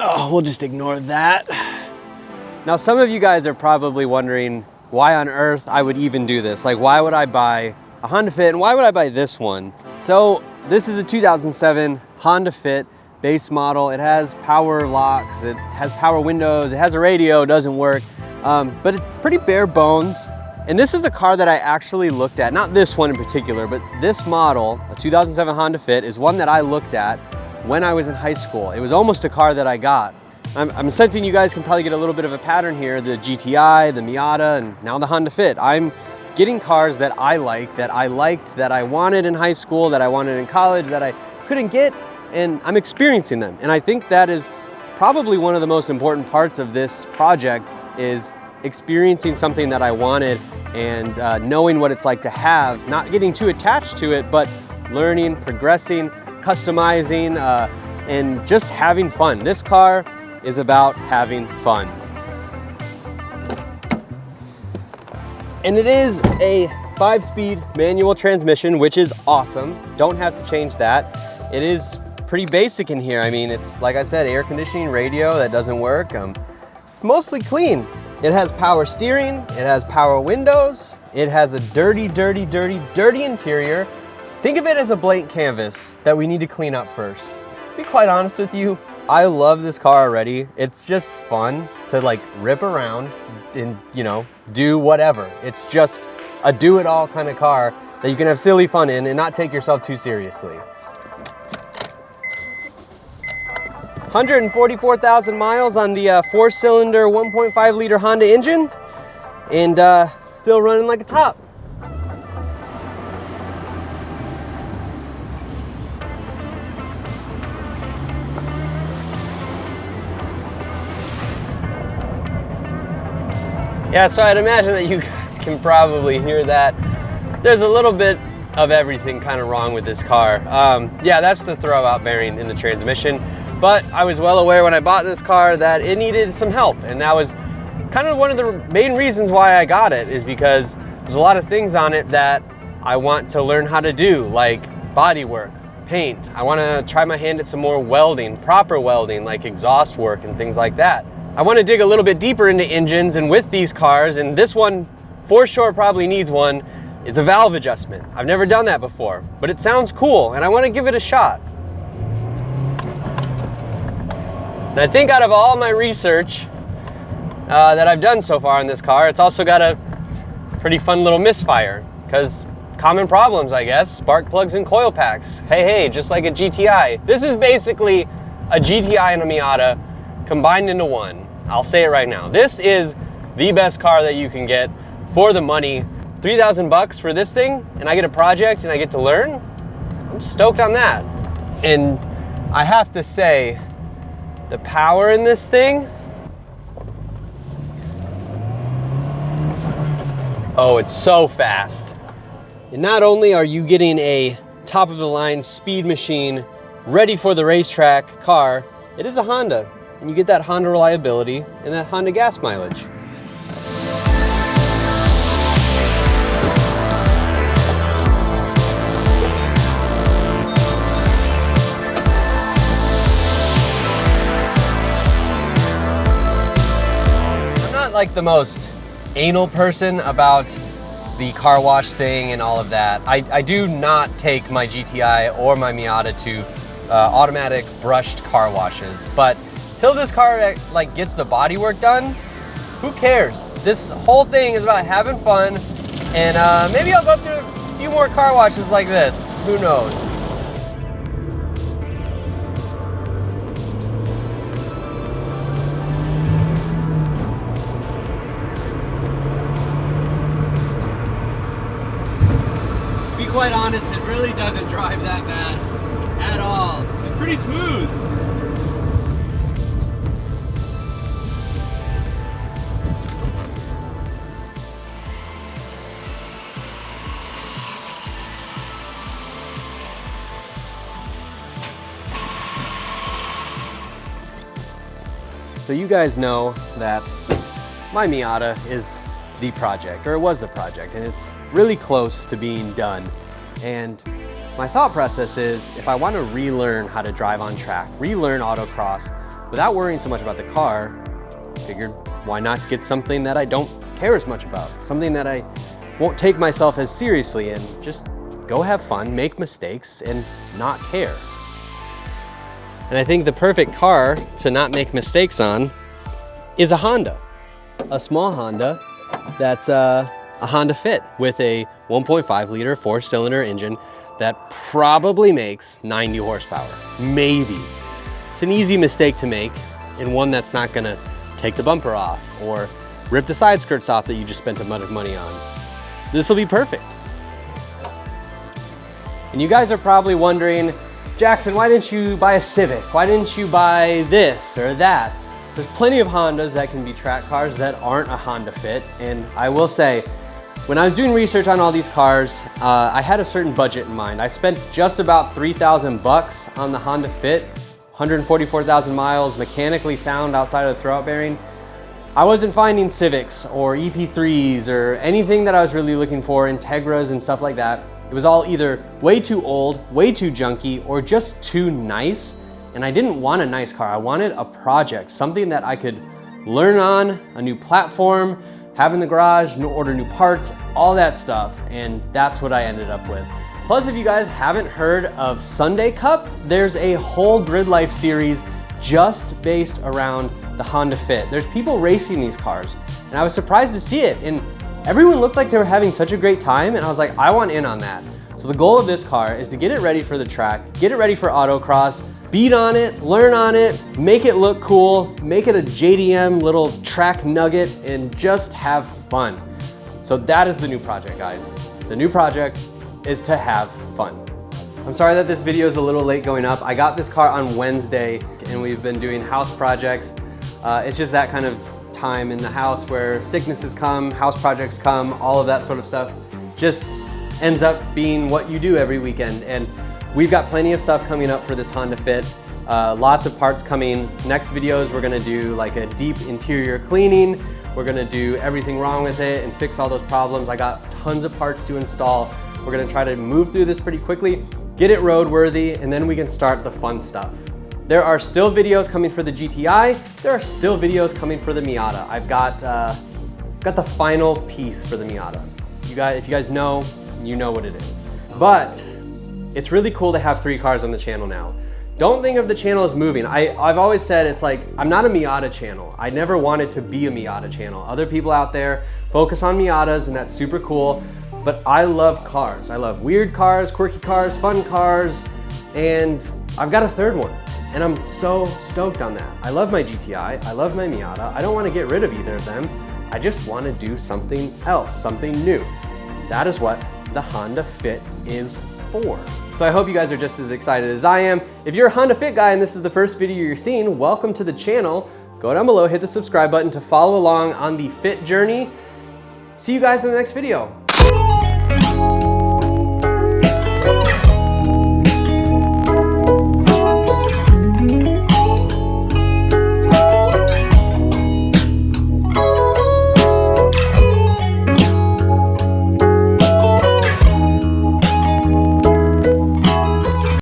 Oh, we'll just ignore that. Now, some of you guys are probably wondering why on earth I would even do this. Like, why would I buy a Honda Fit and why would I buy this one? So this is a 2007 Honda Fit base model. It has power locks, it has power windows, it has a radio, doesn't work, but it's pretty bare bones. And this is a car that I actually looked at, not this one in particular, but this model, a 2007 Honda Fit, is one that I looked at when I was in high school. It was almost a car that I got. I'm sensing you guys can probably get a little bit of a pattern here, the GTI, the Miata, and now the Honda Fit. I'm getting cars that I like, that I liked, that I wanted in high school, that I wanted in college, that I couldn't get, and I'm experiencing them. And I think that is probably one of the most important parts of this project, is experiencing something that I wanted and knowing what it's like to have, not getting too attached to it, but learning, progressing, customizing, and just having fun. This car is about having fun. And it is a 5-speed manual transmission, which is awesome. Don't have to change that. It is pretty basic in here. I mean, it's, like I said, air conditioning, radio that doesn't work. It's mostly clean. It has power steering, it has power windows, it has a dirty, dirty, dirty, dirty interior. Think of it as a blank canvas that we need to clean up first. To be quite honest with you, I love this car already. It's just fun to like rip around and, you know, do whatever. It's just a do-it-all kind of car that you can have silly fun in and not take yourself too seriously. 144,000 miles on the 4-cylinder 1.5 liter Honda engine, and still running like a top. Yeah, so I'd imagine that you guys can probably hear that. There's a little bit of everything kind of wrong with this car. Yeah, that's the throwout bearing in the transmission. But I was well aware when I bought this car that it needed some help, and that was kind of one of the main reasons why I got it, is because there's a lot of things on it that I want to learn how to do, like body work, paint. I want to try my hand at some more welding, proper welding, like exhaust work and things like that. I want to dig a little bit deeper into engines, and with these cars, and this one for sure probably needs one, it's a valve adjustment. I've never done that before, but it sounds cool and I want to give it a shot. And I think out of all my research that I've done so far on this car, it's also got a pretty fun little misfire, because common problems, I guess, spark plugs and coil packs. Hey, just like a GTI. This is basically a GTI and a Miata combined into one. I'll say it right now. This is the best car that you can get for the money. 3,000 bucks for this thing, and I get a project and I get to learn. I'm stoked on that. And I have to say, the power in this thing, oh, it's so fast. And not only are you getting a top of the line speed machine ready for the racetrack car, it is a Honda, and you get that Honda reliability and that Honda gas mileage. Like the most anal person about the car wash thing and all of that. I do not take my GTI or my Miata to automatic brushed car washes, but till this car like gets the body work done, who cares? This whole thing is about having fun, and maybe I'll go through a few more car washes like this, who knows? Quite honest, it really doesn't drive that bad at all. It's pretty smooth. So you guys know that my Miata is the project, or it was the project, and it's really close to being done. And my thought process is, if I want to relearn how to drive on track, relearn autocross, without worrying so much about the car, figured why not get something that I don't care as much about, something that I won't take myself as seriously and just go have fun, make mistakes, and not care. And I think the perfect car to not make mistakes on is a Honda. A small Honda that's a Honda Fit with a 1.5 liter 4-cylinder engine that probably makes 90 horsepower, maybe. It's an easy mistake to make, and one that's not gonna take the bumper off or rip the side skirts off that you just spent a bunch of money on. This will be perfect. And you guys are probably wondering, Jackson, why didn't you buy a Civic? Why didn't you buy this or that? There's plenty of Hondas that can be track cars that aren't a Honda Fit. And I will say, when I was doing research on all these cars, I had a certain budget in mind. I spent just about 3,000 bucks on the Honda Fit, 144,000 miles, mechanically sound outside of the throwout bearing. I wasn't finding Civics or EP3s or anything that I was really looking for, Integras and stuff like that. It was all either way too old, way too junky, or just too nice. And I didn't want a nice car. I wanted a project, something that I could learn on, a new platform, have in the garage, order new parts, all that stuff. And that's what I ended up with. Plus, if you guys haven't heard of Sundaecup, there's a whole Grid Life series just based around the Honda Fit. There's people racing these cars, and I was surprised to see it. And everyone looked like they were having such a great time, and I was like, I want in on that. So the goal of this car is to get it ready for the track, get it ready for autocross, beat on it, learn on it, make it look cool, make it a JDM little track nugget, and just have fun. So that is the new project, guys. The new project is to have fun. I'm sorry that this video is a little late going up. I got this car on Wednesday, and we've been doing house projects. It's just that kind of time in the house where sicknesses come, house projects come, all of that sort of stuff just ends up being what you do every weekend. And we've got plenty of stuff coming up for this Honda Fit. Lots of parts coming. Next videos, we're gonna do like a deep interior cleaning. We're gonna do everything wrong with it and fix all those problems. I got tons of parts to install. We're gonna try to move through this pretty quickly, get it roadworthy, and then we can start the fun stuff. There are still videos coming for the GTI. There are still videos coming for the Miata. I've got the final piece for the Miata. If you guys know, you know what it is. But it's really cool to have 3 cars on the channel now. Don't think of the channel as moving. I've always said it's like, I'm not a Miata channel. I never wanted to be a Miata channel. Other people out there focus on Miatas, and that's super cool. But I love cars. I love weird cars, quirky cars, fun cars, and I've got a 3rd one. And I'm so stoked on that. I love my GTI, I love my Miata. I don't want to get rid of either of them. I just want to do something else, something new. That is what the Honda Fit is for. So I hope you guys are just as excited as I am. If you're a Honda Fit guy and this is the first video you're seeing, welcome to the channel. Go down below, hit the subscribe button to follow along on the Fit journey. See you guys in the next video.